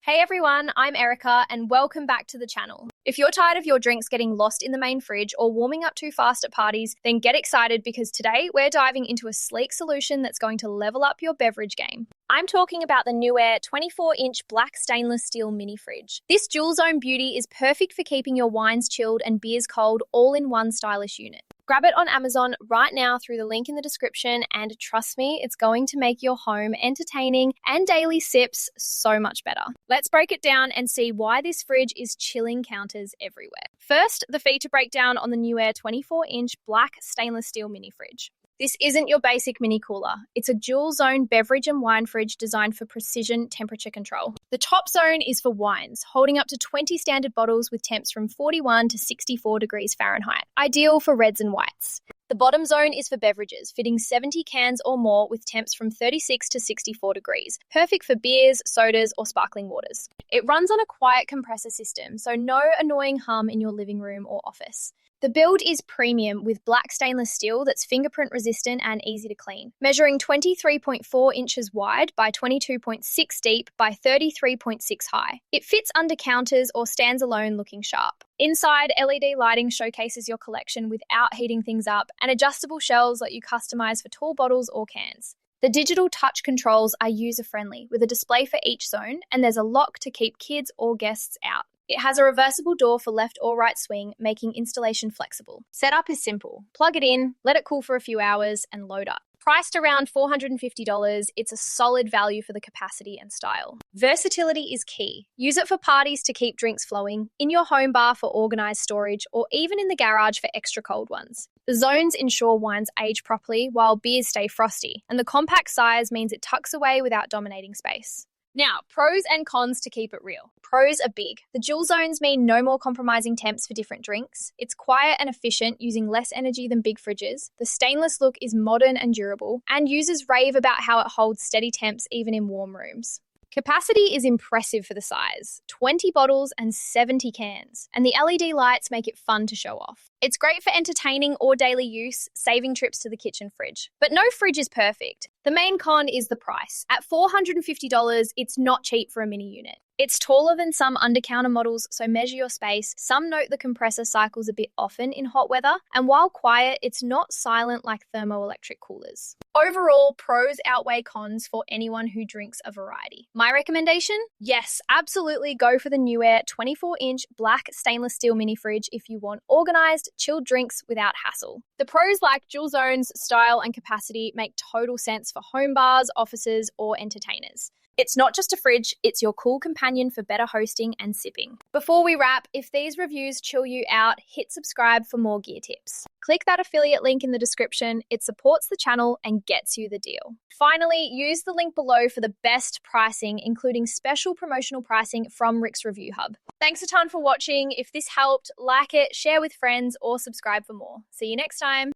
Hey everyone, I'm Erica and welcome back to the channel. If you're tired of your drinks getting lost in the main fridge or warming up too fast at parties, then get excited because today we're diving into a sleek solution that's going to level up your beverage game. I'm talking about the Newair 24-inch black stainless steel mini fridge. This dual zone beauty is perfect for keeping your wines chilled and beers cold all in one stylish unit. Grab it on Amazon right now through the link in the description, and trust me, it's going to make your home entertaining and daily sips so much better. Let's break it down and see why this fridge is chilling counters everywhere. First, the feature breakdown on the Newair 24-inch black stainless steel mini fridge. This isn't your basic mini cooler. It's a dual-zone beverage and wine fridge designed for precision temperature control. The top zone is for wines, holding up to 20 standard bottles with temps from 41 to 64 degrees Fahrenheit, ideal for reds and whites. The bottom zone is for beverages, fitting 70 cans or more with temps from 36 to 64 degrees, perfect for beers, sodas, or sparkling waters. It runs on a quiet compressor system, so no annoying hum in your living room or office. The build is premium with black stainless steel that's fingerprint resistant and easy to clean, measuring 23.4 inches wide by 22.6 deep by 33.6 high. It fits under counters or stands alone looking sharp. Inside, LED lighting showcases your collection without heating things up, and adjustable shelves let you customize for tall bottles or cans. The digital touch controls are user-friendly with a display for each zone, and there's a lock to keep kids or guests out. It has a reversible door for left or right swing, making installation flexible. Setup is simple. Plug it in, let it cool for a few hours, and load up. Priced around $450, it's a solid value for the capacity and style. Versatility is key. Use it for parties to keep drinks flowing, in your home bar for organized storage, or even in the garage for extra cold ones. The zones ensure wines age properly while beers stay frosty, and the compact size means it tucks away without dominating space. Now, pros and cons to keep it real. Pros are big. The dual zones mean no more compromising temps for different drinks. It's quiet and efficient, using less energy than big fridges. The stainless look is modern and durable, and users rave about how it holds steady temps even in warm rooms. Capacity is impressive for the size, 20 bottles and 70 cans, and the LED lights make it fun to show off. It's great for entertaining or daily use, saving trips to the kitchen fridge. But no fridge is perfect. The main con is the price. At $450, it's not cheap for a mini unit. It's taller than some under-counter models, so measure your space. Some note the compressor cycles a bit often in hot weather, and while quiet, it's not silent like thermoelectric coolers. Overall, pros outweigh cons for anyone who drinks a variety. My recommendation? Yes, absolutely go for the Newair 24-inch black stainless steel mini fridge if you want organized, chilled drinks without hassle. The pros like dual zones, style, and capacity make total sense for home bars, offices, or entertainers. It's not just a fridge, it's your cool companion for better hosting and sipping. Before we wrap, if these reviews chill you out, hit subscribe for more gear tips. Click that affiliate link in the description. It supports the channel and gets you the deal. Finally, use the link below for the best pricing, including special promotional pricing from Rick's Review Hub. Thanks a ton for watching. If this helped, like it, share with friends, or subscribe for more. See you next time.